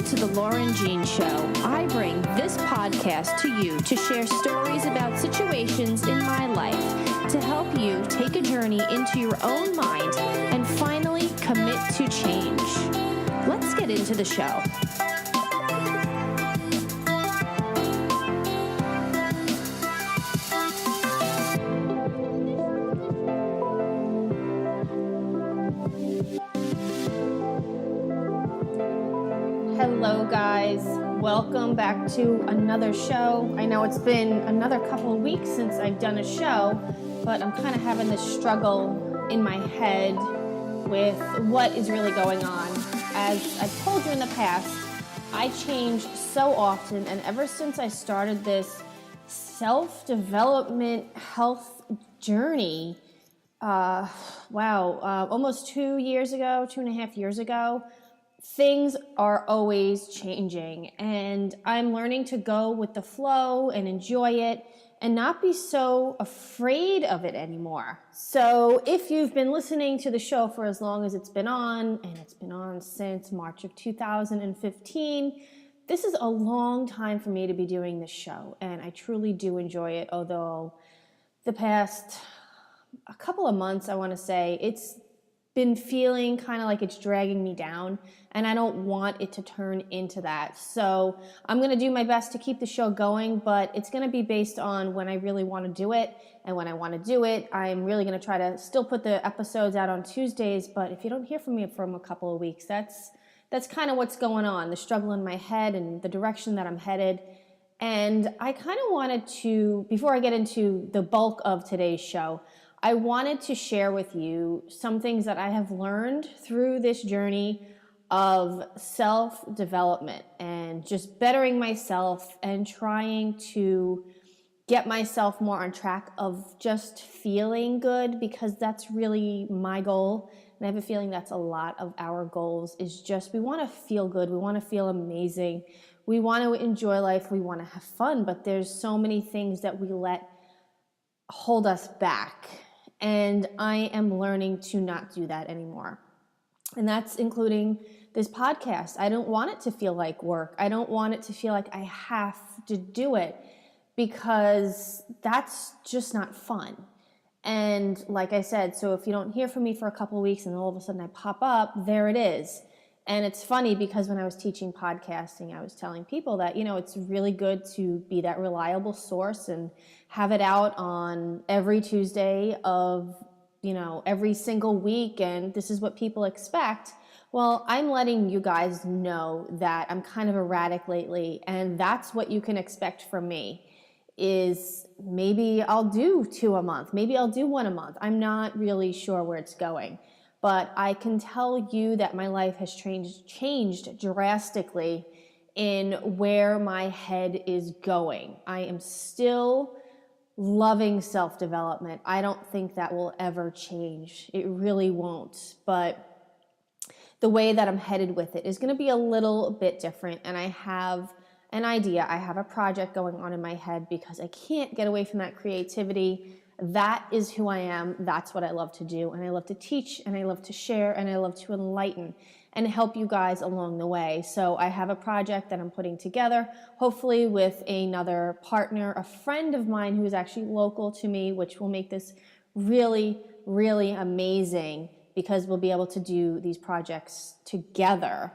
to The Lauren Jean Show. I bring this podcast to you to share stories about situations in my life to help you take a journey into your own mind and finally commit to change. Let's get into the show. Hello guys, welcome back to another show. I know it's been another couple of weeks since I've done a show, but I'm kind of having this struggle in my head with what is really going on. As I've told you in the past, I change so often, and ever since I started this self-development health journey, almost 2 years ago, 2.5 years ago, things are always changing, and I'm learning to go with the flow and enjoy it and not be so afraid of it anymore. So if you've been listening to the show for as long as it's been on, and it's been on since March of 2015, this is a long time for me to be doing this show, and I truly do enjoy it, although the past a couple of months, I want to say, it's been feeling kind of like it's dragging me down, and I don't want it to turn into that. So I'm going to do my best to keep the show going, but it's going to be based on when I really want to do it. And when I want to do it, I'm really going to try to still put the episodes out on Tuesdays. But if you don't hear from me from a couple of weeks, that's kind of what's going on, the struggle in my head and the direction that I'm headed. And I kind of wanted to, before I get into the bulk of today's show, I wanted to share with you some things that I have learned through this journey of self-development and just bettering myself and trying to get myself more on track of just feeling good, because that's really my goal. And I have a feeling that's a lot of our goals, is just we want to feel good. We want to feel amazing. We want to enjoy life. We want to have fun, but there's so many things that we let hold us back. And I am learning to not do that anymore. And that's including this podcast. I don't want it to feel like work. I don't want it to feel like I have to do it, because that's just not fun. And like I said, so if you don't hear from me for a couple of weeks and all of a sudden I pop up, there it is. And it's funny because when I was teaching podcasting, I was telling people that, it's really good to be that reliable source and have it out on every Tuesday of, every single week. And this is what people expect. Well, I'm letting you guys know that I'm kind of erratic lately. And that's what you can expect from me, is maybe I'll do 2 a month. Maybe I'll do 1 a month. I'm not really sure where it's going. But I can tell you that my life has changed drastically in where my head is going. I am still loving self-development. I don't think that will ever change. It really won't. But the way that I'm headed with it is going to be a little bit different. And I have an idea. I have a project going on in my head because I can't get away from that creativity. That is who I am. That's what I love to do. And I love to teach, and I love to share, and I love to enlighten and help you guys along the way. So I have a project that I'm putting together, hopefully with another partner, a friend of mine who is actually local to me, which will make this really, really amazing, because we'll be able to do these projects together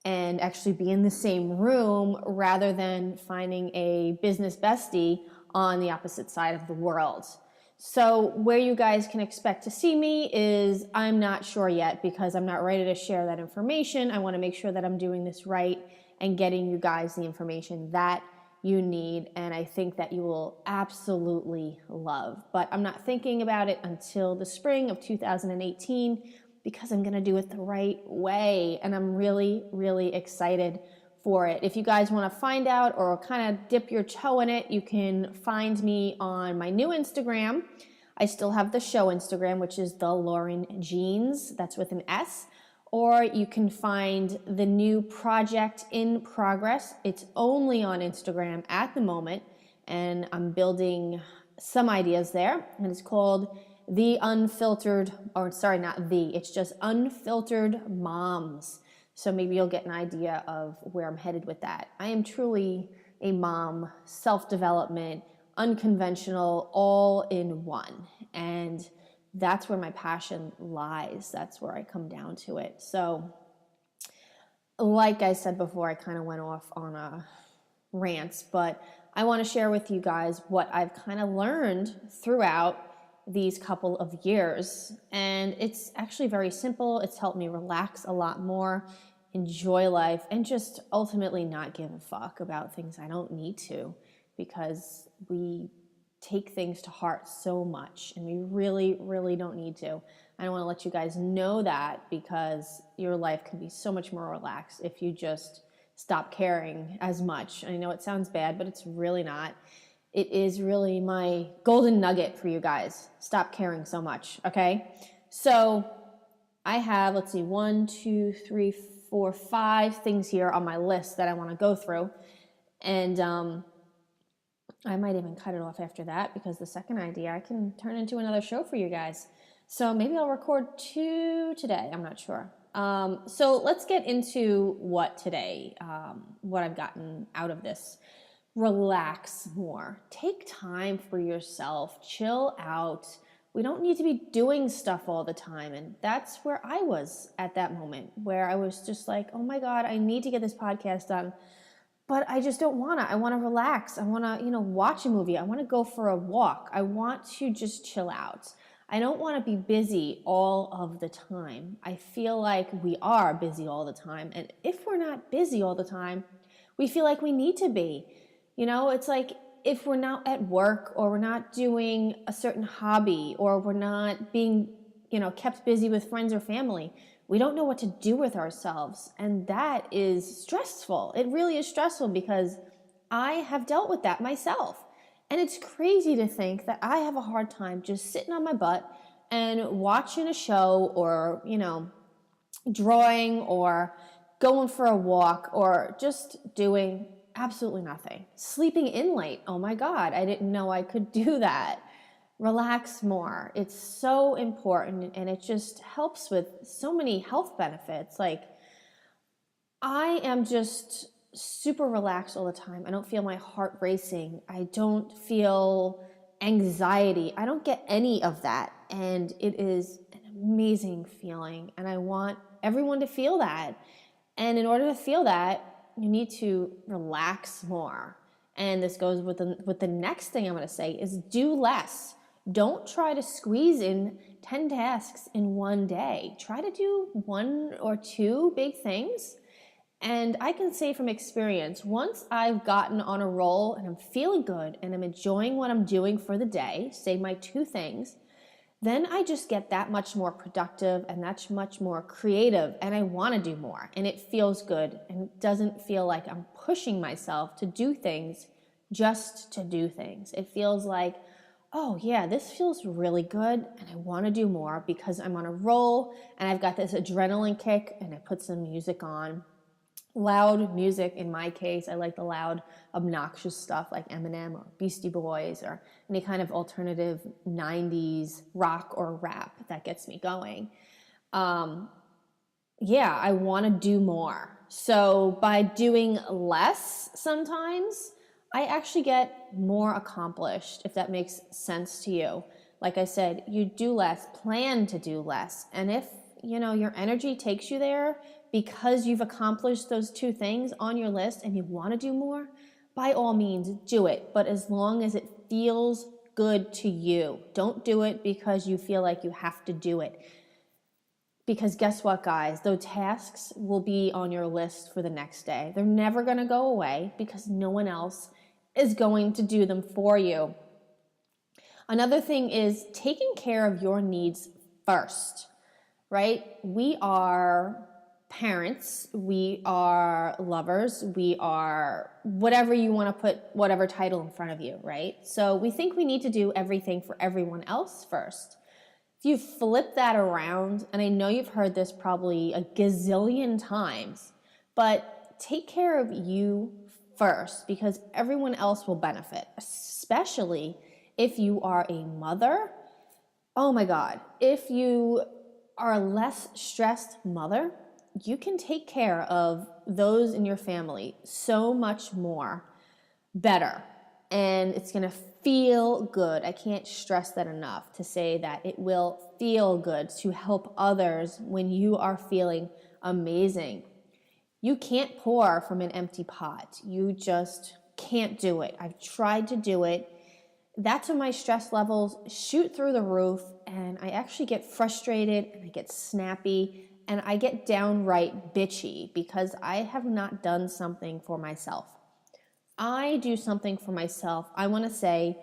and actually be in the same room rather than finding a business bestie on the opposite side of the world. So where you guys can expect to see me is, I'm not sure yet, because I'm not ready to share that information. I want to make sure that I'm doing this right and getting you guys the information that you need, and I think that you will absolutely love. But I'm not thinking about it until the spring of 2018, because I'm going to do it the right way, and I'm really, really excited for it. If you guys want to find out or kind of dip your toe in it, you can find me on my new Instagram. I still have the show Instagram, which is the Lauren Jeans. That's with an S. Or you can find the new project in progress. It's only on Instagram at the moment, and I'm building some ideas there. And it's called The Unfiltered, or sorry, not the, it's just Unfiltered Moms. So maybe you'll get an idea of where I'm headed with that. I am truly a mom, self-development, unconventional, all in one. And that's where my passion lies. That's where I come down to it. So like I said before, I kind of went off on a rant, but I want to share with you guys what I've kind of learned throughout these couple of years. And it's actually very simple. It's helped me relax a lot more, enjoy life, and just ultimately not give a fuck about things I don't need to, because we take things to heart so much and we really, really don't need to. I want to let you guys know that, because your life can be so much more relaxed if you just stop caring as much. I know it sounds bad, but it's really not. It is really my golden nugget for you guys. Stop caring so much, okay? So I have, 1, 2, 3, 4, 5 things here on my list that I want to go through. And I might even cut it off after that, because the second idea I can turn into another show for you guys. So maybe I'll record 2 today. I'm not sure. So let's get into what I've gotten out of this. Relax more. Take time for yourself. Chill out. We don't need to be doing stuff all the time. And that's where I was at that moment, where I was just like, oh my God, I need to get this podcast done. But I just don't want to. I want to relax. I want to, watch a movie. I want to go for a walk. I want to just chill out. I don't want to be busy all of the time. I feel like we are busy all the time. And if we're not busy all the time, we feel like we need to be. It's like if we're not at work, or we're not doing a certain hobby, or we're not being, kept busy with friends or family, we don't know what to do with ourselves. And that is stressful. It really is stressful, because I have dealt with that myself. And it's crazy to think that I have a hard time just sitting on my butt and watching a show, or, drawing, or going for a walk, or just doing absolutely nothing. Sleeping in late. Oh my God, I didn't know I could do that. Relax more. It's so important, and it just helps with so many health benefits. Like, I am just super relaxed all the time. I don't feel my heart racing. I don't feel anxiety. I don't get any of that. And it is an amazing feeling. And I want everyone to feel that. And in order to feel that, you need to relax more. And this goes with the next thing I'm going to say is do less. Don't try to squeeze in 10 tasks in one day. Try to do 1 or 2 big things. And I can say from experience, once I've gotten on a roll and I'm feeling good and I'm enjoying what I'm doing for the day, say my 2 things, then I just get that much more productive and that's much more creative, and I want to do more, and it feels good, and it doesn't feel like I'm pushing myself to do things just to do things. It feels like, oh yeah, this feels really good and I want to do more because I'm on a roll and I've got this adrenaline kick, and I put some music on. Loud music in my case. I like the loud, obnoxious stuff like Eminem or Beastie Boys, or any kind of alternative 90s rock or rap that gets me going. I want to do more. So by doing less sometimes, I actually get more accomplished, if that makes sense to you. Like I said, you do less, plan to do less. And if, your energy takes you there because you've accomplished those 2 things on your list and you want to do more, by all means, do it. But as long as it feels good to you. Don't do it because you feel like you have to do it. Because guess what, guys? Those tasks will be on your list for the next day. They're never going to go away because no one else is going to do them for you. Another thing is taking care of your needs first, right? We are parents, we are lovers, we are whatever you want to put, whatever title in front of you, right? So we think we need to do everything for everyone else first. If you flip that around, and I know you've heard this probably a gazillion times, but take care of you first, because everyone else will benefit, especially if you are a mother. Oh my God, if you are a less stressed mother, you can take care of those in your family so much more better, and it's going to feel good. I can't stress that enough to say that it will feel good to help others when you are feeling amazing. You can't pour from an empty pot. You just can't do it. I've tried to do it. That's when my stress levels shoot through the roof, and I actually get frustrated, and I get snappy, and I get downright bitchy because I have not done something for myself. I do something for myself, I want to say,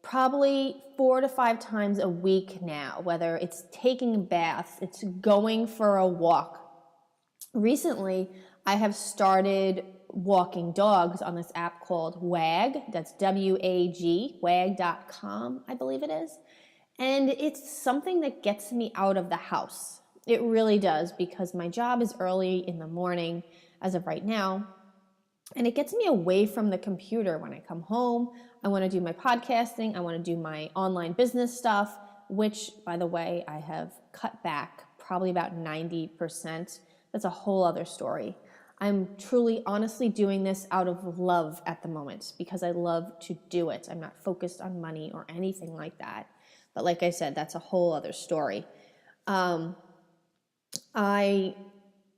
probably 4 to 5 times a week now, whether it's taking a bath, it's going for a walk. Recently, I have started walking dogs on this app called WAG. That's W-A-G, wag.com, I believe it is. And it's something that gets me out of the house. It really does, because my job is early in the morning as of right now. And it gets me away from the computer. When I come home, I want to do my podcasting. I want to do my online business stuff, which, by the way, I have cut back probably about 90%. That's a whole other story. I'm truly, honestly doing this out of love at the moment because I love to do it. I'm not focused on money or anything like that. But like I said, that's a whole other story. I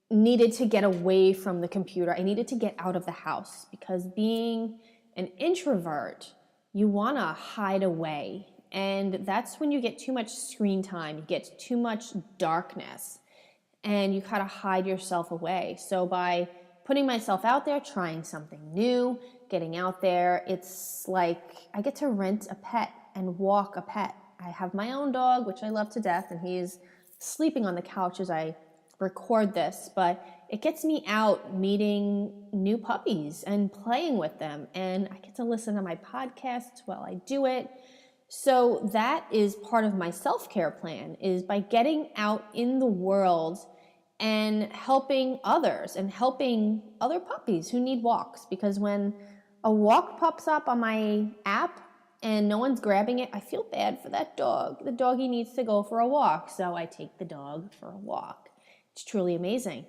needed to get away from the computer. I needed to get out of the house because being an introvert, you want to hide away. And that's when you get too much screen time. You get too much darkness and you kind of hide yourself away. So by putting myself out there, trying something new, getting out there, it's like I get to rent a pet and walk a pet. I have my own dog, which I love to death, and he's sleeping on the couch as I record this, but it gets me out meeting new puppies and playing with them, and I get to listen to my podcasts while I do it. So that is part of my self-care plan, is by getting out in the world and helping others and helping other puppies who need walks, because when a walk pops up on my app and no one's grabbing it, I feel bad for that dog. The doggy needs to go for a walk, so I take the dog for a walk. It's truly amazing.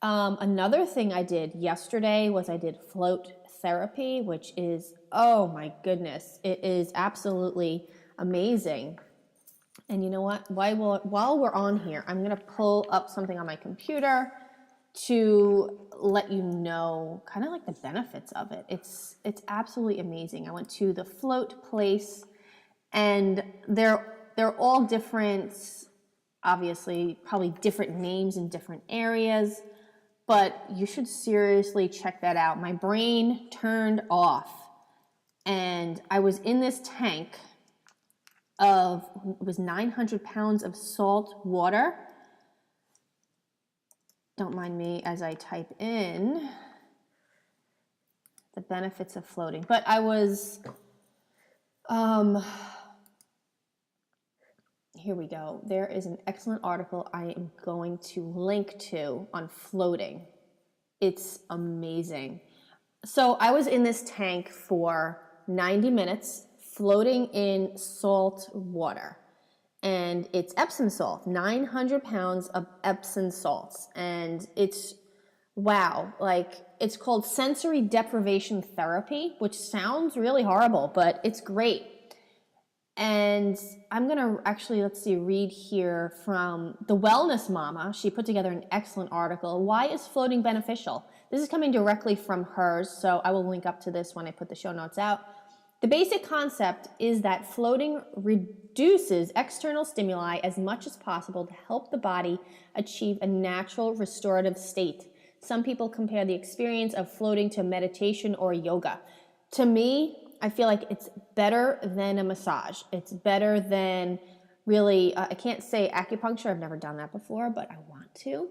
Another thing I did yesterday was I did float therapy, which is, oh my goodness, it is absolutely amazing. And you know what? While we're on here, I'm going to pull up something on my computer to let you know kind of like the benefits of it. It's absolutely amazing. I went to the float place, and they're all different. Obviously, probably different names in different areas, but you should seriously check that out. My brain turned off, and I was in this tank of, it was 900 pounds of salt water. Don't mind me as I type in the benefits of floating. But I was, here we go. There is an excellent article I am going to link to on floating. It's amazing. So I was in this tank for 90 minutes floating in salt water. And it's Epsom salt, 900 pounds of Epsom salts. And it's, wow, like it's called sensory deprivation therapy, which sounds really horrible, but it's great. And I'm going to actually, read here from the Wellness Mama. She put together an excellent article. Why is floating beneficial? This is coming directly from hers, so I will link up to this when I put the show notes out. The basic concept is that floating reduces external stimuli as much as possible to help the body achieve a natural restorative state. Some people compare the experience of floating to meditation or yoga. To me, I feel like it's better than a massage. It's better than really, I can't say acupuncture. I've never done that before, but I want to.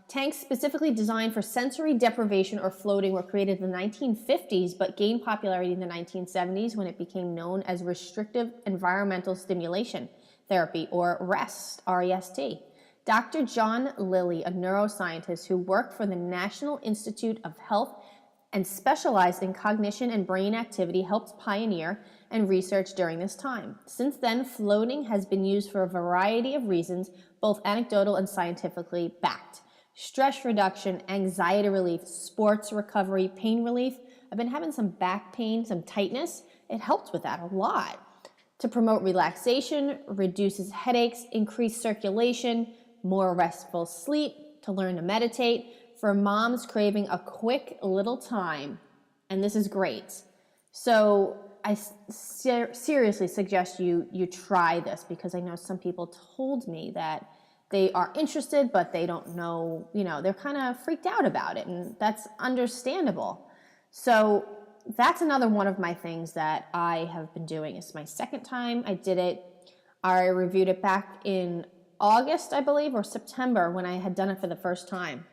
Tanks specifically designed for sensory deprivation or floating were created in the 1950s, but gained popularity in the 1970s when it became known as restrictive environmental stimulation therapy, or REST, R-E-S-T. Dr. John Lilly, a neuroscientist who worked for the National Institute of Health and specialized in cognition and brain activity, helped pioneer and research during this time. Since then, floating has been used for a variety of reasons, both anecdotal and scientifically backed. Stress reduction, anxiety relief, sports recovery, pain relief. I've been having some back pain, some tightness. It helped with that a lot. To promote relaxation, reduces headaches, increase circulation, more restful sleep, to learn to meditate, for moms craving a quick little time. And this is great. So I seriously suggest you try this, because I know some people told me that they are interested, but they don't know, they're kind of freaked out about it, and that's understandable. So that's another one of my things that I have been doing. It's my second time I did it. I reviewed it back in August, I believe, or September, when I had done it for the first time.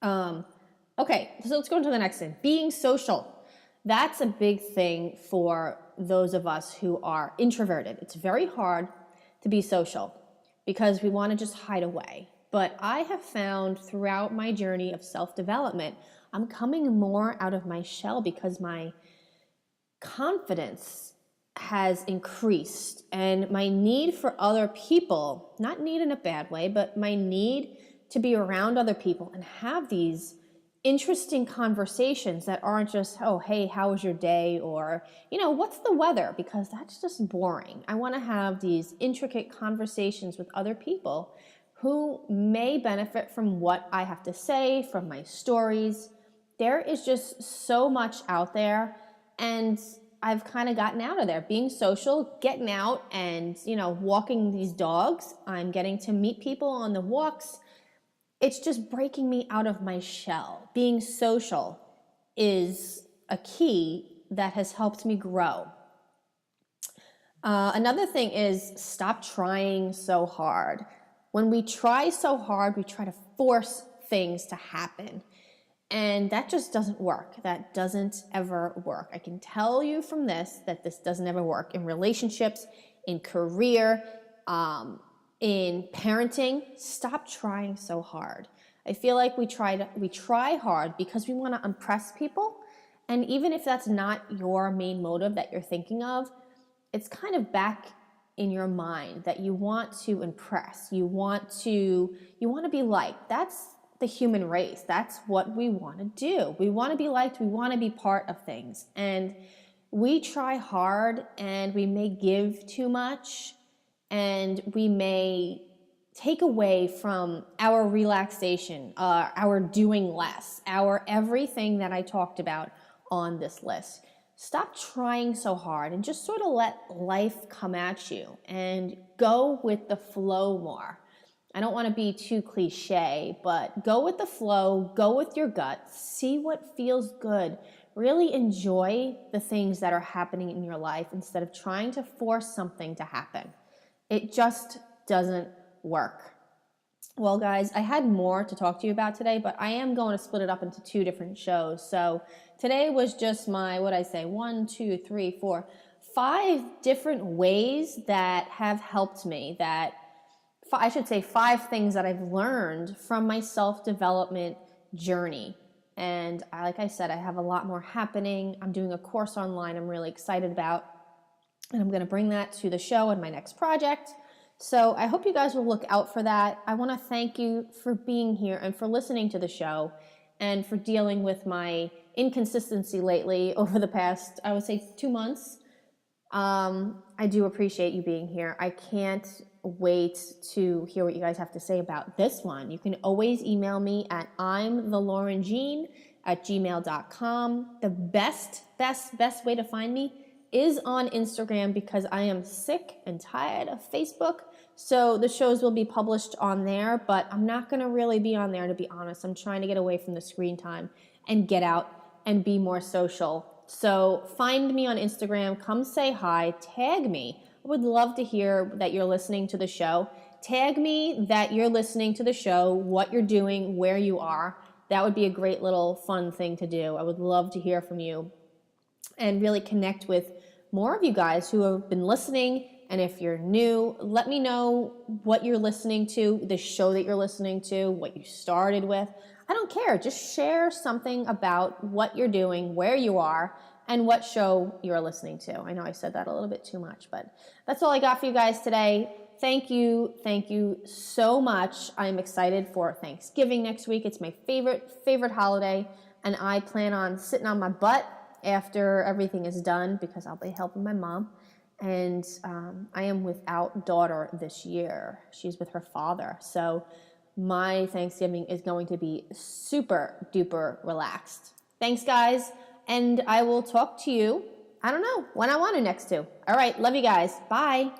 Okay, so let's go into the next thing. Being social. That's a big thing for those of us who are introverted. It's very hard to be social because we want to just hide away. But I have found throughout my journey of self-development, I'm coming more out of my shell because my confidence has increased, and my need for other people, not need in a bad way, but my need to be around other people and have these interesting conversations that aren't just, oh, hey, how was your day? Or, what's the weather? Because that's just boring. I want to have these intricate conversations with other people who may benefit from what I have to say, from my stories. There is just so much out there, and I've kind of gotten out of there. Being social, getting out and, walking these dogs. I'm getting to meet people on the walks. It's just breaking me out of my shell. Being social is a key that has helped me grow. Another thing is stop trying so hard. When we try so hard, we try to force things to happen. And that just doesn't work. That doesn't ever work. I can tell you from this that this doesn't ever work in relationships, in career, in parenting. Stop trying so hard. I feel like we try hard because we want to impress people. And even if that's not your main motive that you're thinking of, it's kind of back in your mind that you want to impress. You want to be liked. That's the human race. That's what we want to do. We want to be liked. We want to be part of things. And we try hard, and we may give too much, and we may take away from our relaxation, our doing less, our everything that I talked about on this list. Stop trying so hard and just sort of let life come at you and go with the flow more. I don't want to be too cliche, but go with the flow, go with your gut, see what feels good. Really enjoy the things that are happening in your life instead of trying to force something to happen. It just doesn't work. Well, guys, I had more to talk to you about today, but I am going to split it up into 2 different shows. So today was just my, 5 different ways that have helped me, I should say 5 things that I've learned from my self-development journey. And like I said, I have a lot more happening. I'm doing a course online I'm really excited about, and I'm going to bring that to the show in my next project. So I hope you guys will look out for that. I want to thank you for being here and for listening to the show and for dealing with my inconsistency lately over the past, 2 months. I do appreciate you being here. I can't wait to hear what you guys have to say about this one. You can always email me at imthelaurenjean@gmail.com. The best way to find me is on Instagram because I am sick and tired of Facebook. So the shows will be published on there, but I'm not going to really be on there, to be honest. I'm trying to get away from the screen time and get out and be more social. So find me on Instagram, come say hi, tag me. I would love to hear that you're listening to the show. Tag me that you're listening to the show, what you're doing, where you are. That would be a great little fun thing to do. I would love to hear from you and really connect with more of you guys who have been listening. And if you're new, let me know what you're listening to, the show that you're listening to, what you started with. I don't care. Just share something about what you're doing, where you are, and what show you're listening to. I know I said that a little bit too much, but that's all I got for you guys today. Thank you so much. I'm excited for Thanksgiving next week. It's my favorite holiday, and I plan on sitting on my butt after everything is done because I'll be helping my mom. And I am without daughter this year. She's with her father. So my Thanksgiving is going to be super duper relaxed. Thanks, guys. And I will talk to you, I don't know, when I want to next to. All right. Love you guys. Bye.